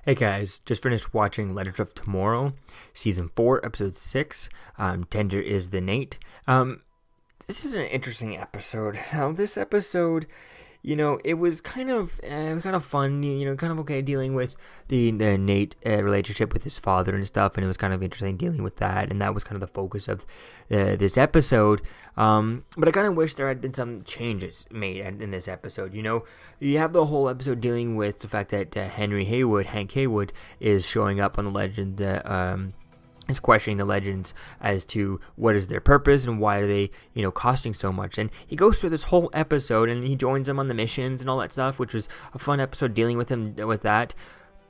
Hey guys, just finished watching Legends of Tomorrow, Season 4, Episode 6. Tender is the Nate. This is an interesting episode. Now, this episode, it was kind of fun, kind of okay dealing with the Nate relationship with his father and stuff, and it was kind of interesting dealing with that, and that was kind of the focus of this episode. But I kind of wish there had been some changes made in this episode. You have the whole episode dealing with the fact that Hank Haywood, is showing up on the Legend. Is questioning the Legends as to what is their purpose and why are they, costing so much. And he goes through this whole episode and he joins them on the missions and all that stuff, which was a fun episode dealing with him with that.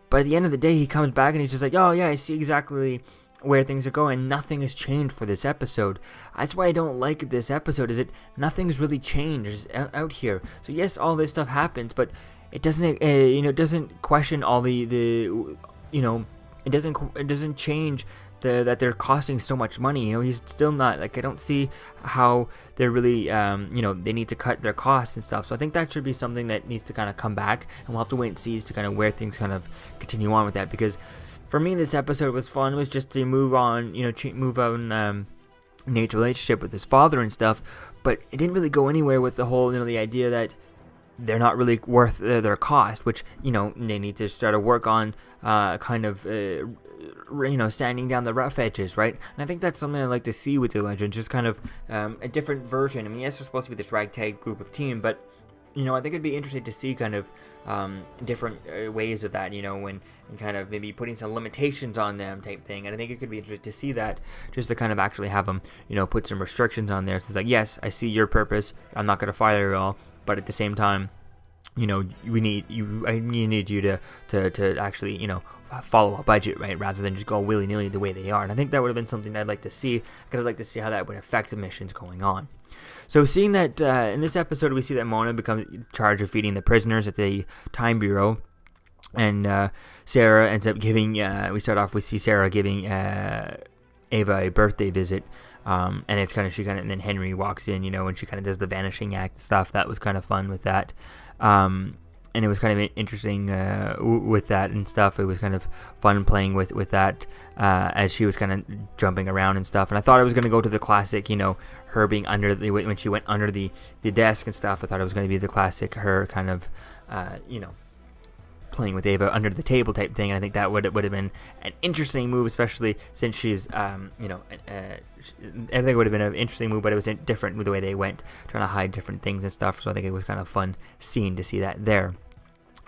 But at the end of the day, he comes back and he's just like, oh yeah, I see exactly where things are going. Nothing has changed for this episode. That's why I don't like this episode, is nothing's really changed out here. So yes, all this stuff happens, but it doesn't, doesn't question all it doesn't change that they're costing so much money. He's still not, I don't see how they're really, they need to cut their costs and stuff. So I think that should be something that needs to kind of come back, and we'll have to wait and see as to kind of where things kind of continue on with that. Because for me, this episode was fun. It was just to move on Nate's relationship with his father and stuff, but it didn't really go anywhere with the whole, the idea that they're not really worth their cost, which, they need to start to work on standing down the rough edges, right? And I think that's something I'd like to see with the Legends, just kind of a different version. I mean, yes, they're supposed to be this ragtag group of team, but, I think it'd be interesting to see kind of different ways of that, and kind of maybe putting some limitations on them type thing. And I think it could be interesting to see that, just to kind of actually have them, put some restrictions on there. So it's like, yes, I see your purpose. I'm not going to fire you all. But at the same time, I need you to actually, follow a budget, right, rather than just go willy-nilly the way they are. And I think that would have been something I'd like to see, because I'd like to see how that would affect the missions going on. So seeing that in this episode, we see that Mona becomes in charge of feeding the prisoners at the Time Bureau, and Sarah ends up giving, we see Sarah giving Ava a birthday visit. And it's kind of, and then Henry walks in, and she kind of does the vanishing act stuff. That was kind of fun with that. And it was kind of interesting with that and stuff. It was kind of fun playing with that as she was kind of jumping around and stuff. And I thought I was going to go to the classic, her being when she went under the desk and stuff. I thought it was going to be the classic, her kind of, playing with Ava under the table type thing. And I think that would have been an interesting move, especially since she's, everything would have been an interesting move, but it was different with the way they went, trying to hide different things and stuff. So I think it was kind of fun scene to see that there.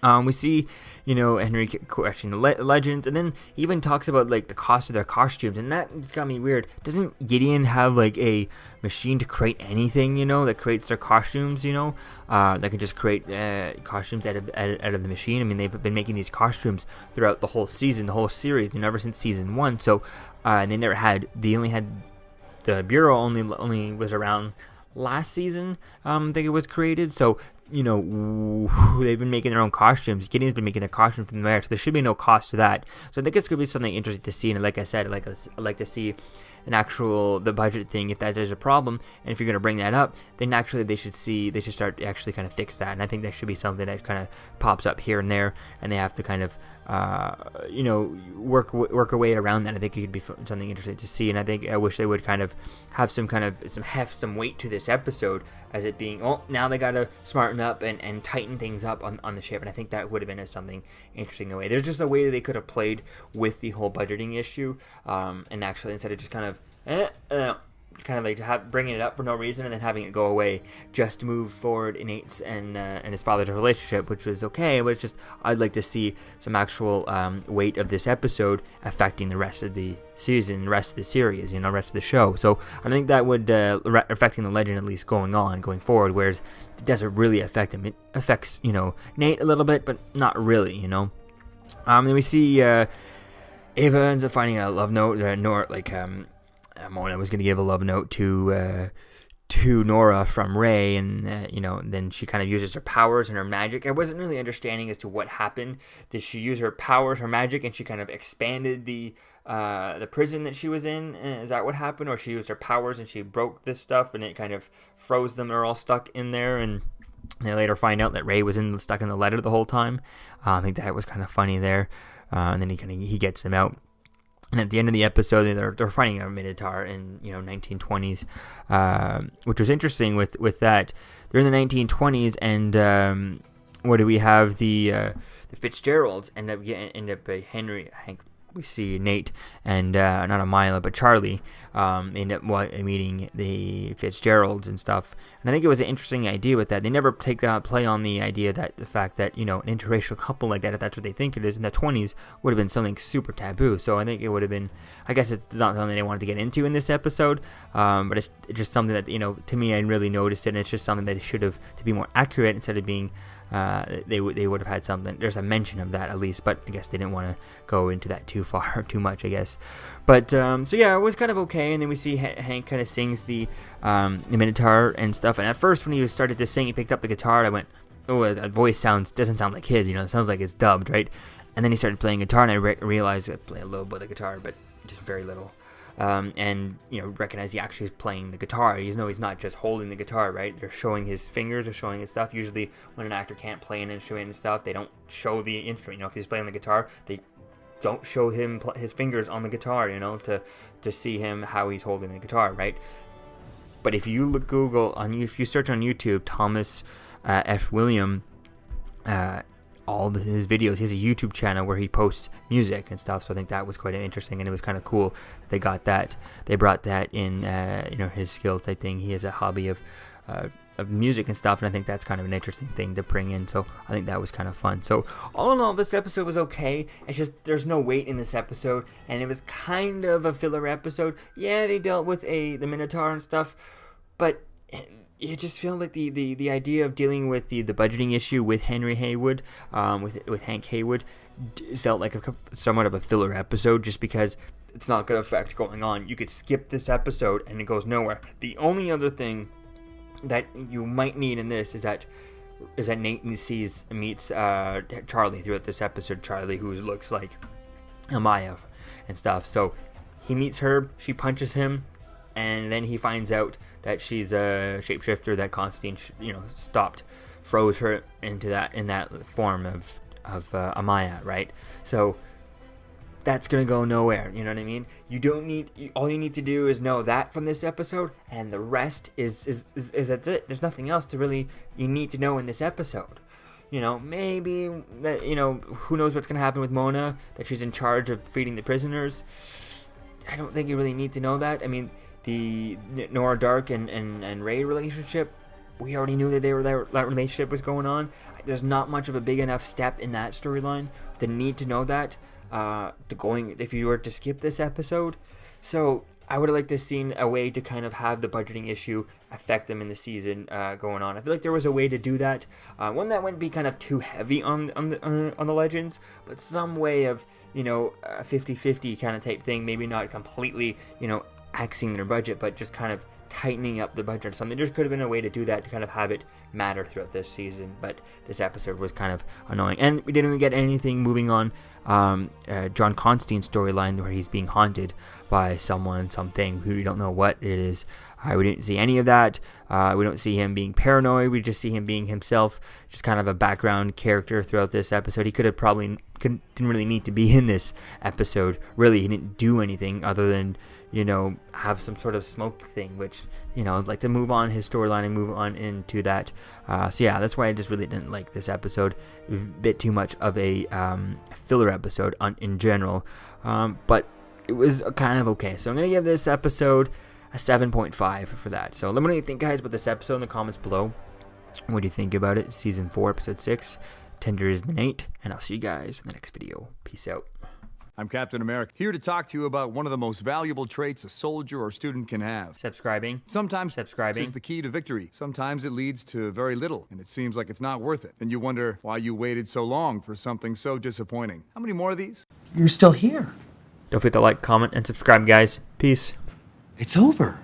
We see, Henry questioning the Legends, and then he even talks about, the cost of their costumes, and that just got me weird. Doesn't Gideon have, a machine to create anything, that creates their costumes, that can just create costumes out of the machine? I mean, they've been making these costumes throughout the whole season, the whole series, ever since Season 1, so, and the Bureau only was around last season, I think it was created, so, they've been making their own costumes. Gideon's been making their costumes from there, so there should be no cost to that. So I think it's going to be something interesting to see, and like I said, I'd like to see the budget thing, if that is a problem, and if you're going to bring that up, then actually they should start to actually kind of fix that. And I think that should be something that kind of pops up here and there, and they have to kind of work a way around that. I think it could be something interesting to see, and I wish they would kind of have some heft, some weight to this episode, as it being, now they got to smarten up and tighten things up on the ship. And I think that would have been something interesting in a way. There's just a way that they could have played with the whole budgeting issue, and actually, instead of just kind of bringing it up for no reason and then having it go away, just to move forward in Nate's and his father's relationship, which was okay, but it's just, I'd like to see some actual weight of this episode affecting the rest of the season, the rest of the series, rest of the show. So I think that would affecting the Legend, at least going forward, whereas it doesn't really affect him. It affects Nate a little bit, but not really. Then we see Ava ends up finding a love note, Mona was going to give a love note to Nora from Ray, and then she kind of uses her powers and her magic. I wasn't really understanding as to what happened. Did she use her powers, her magic, and she kind of expanded the prison that she was in? Is that what happened? Or she used her powers and she broke this stuff and it kind of froze them? They're all stuck in there, and they later find out that Ray was stuck in the letter the whole time. I think that was kind of funny there. and then he gets them out. And at the end of the episode, they're fighting a Minotaur in 1920s, which was interesting with that. They're in the 1920s, and what do we have? The Fitzgeralds end up Hank. We see Nate and not Amila, but Charlie end up meeting the Fitzgeralds and stuff. And I think it was an interesting idea with that. They never play on the idea that the fact that, an interracial couple like that, if that's what they think it is, in the 20s, would have been something super taboo. So I think it would have been, I guess it's not something they wanted to get into in this episode, but it's just something that, to me, I really noticed it, and it's just something that they should have, to be more accurate, instead of being they would have had something. There's a mention of that at least, but I guess they didn't want to go into that too far, too much, I guess. But so yeah, it was kind of okay. And then we see Hank kind of sings the Minotaur and stuff. And at first, when he started to sing, he picked up the guitar. I went, "Oh, that voice doesn't sound like his. It sounds like it's dubbed, right?" And then he started playing guitar, and I realized I play a little bit of guitar, but just very little. And recognize he actually is playing the guitar. He's not just holding the guitar, right? They're showing his fingers, they're showing his stuff. Usually when an actor can't play an instrument and stuff, they don't show the instrument. If he's playing the guitar, they don't show him his fingers on the guitar, to see him how he's holding the guitar, right? But if you if you search on YouTube, Thomas F. William, all his videos. He has a YouTube channel where he posts music and stuff, so I think that was quite interesting, and it was kind of cool that they got that. They brought that in, his skill type thing. He has a hobby of music and stuff, and I think that's kind of an interesting thing to bring in, so I think that was kind of fun. So all in all, this episode was okay. It's just there's no weight in this episode, and it was kind of a filler episode. Yeah, they dealt with the Minotaur and stuff, but it just felt like the idea of dealing with the budgeting issue with Henry Haywood, with Hank Haywood, felt like somewhat of a filler episode, just because it's not going to affect going on. You could skip this episode and it goes nowhere. The only other thing that you might need in this is that Nate meets Charlie throughout this episode. Charlie, who looks like Amaya and stuff. So he meets her, she punches him, and then he finds out that she's a shapeshifter that Constantine, froze her in that form of Amaya, right? So that's gonna go nowhere. You know what I mean? All you need to do is know that from this episode, and the rest is that's it. There's nothing else you need to know in this episode. Maybe that, who knows what's gonna happen with Mona, that she's in charge of feeding the prisoners. I don't think you really need to know that. I mean, the Nora Dark and Ray relationship, we already knew that that relationship was going on. There's not much of a big enough step in that storyline to need to know that if you were to skip this episode. So I would have liked to have seen a way to kind of have the budgeting issue affect them in the season going on. I feel like there was a way to do that. One that wouldn't be kind of too heavy on the Legends, but some way of a 50-50 kind of type thing. Maybe not completely axing their budget, but just kind of tightening up the budget or something. There could have been a way to do that, to kind of have it matter throughout this season, but this episode was kind of annoying. And we didn't even get anything moving on John Constantine's storyline, where he's being haunted by something who we don't know what it is. We didn't see any of that. We don't see him being paranoid. We just see him being himself, just kind of a background character throughout this episode. He didn't really need to be in this episode. Really, he didn't do anything other than have some sort of smoke thing, which I'd like to move on his storyline and move on into that. So yeah, that's why I just really didn't like this episode. It was a bit too much of a filler episode in general, but it was kind of okay. So I'm gonna give this episode a 7.5 for that. So let me know what you think, guys, about this episode in the comments below. What do you think about it? Season 4, episode 6. Tender is the Nate, and I'll see you guys in the next video. Peace out. I'm Captain America, here to talk to you about one of the most valuable traits a soldier or student can have. Subscribing. Sometimes subscribing is the key to victory. Sometimes it leads to very little, and it seems like it's not worth it. And you wonder why you waited so long for something so disappointing. How many more of these? You're still here. Don't forget to like, comment, and subscribe, guys. Peace. It's over.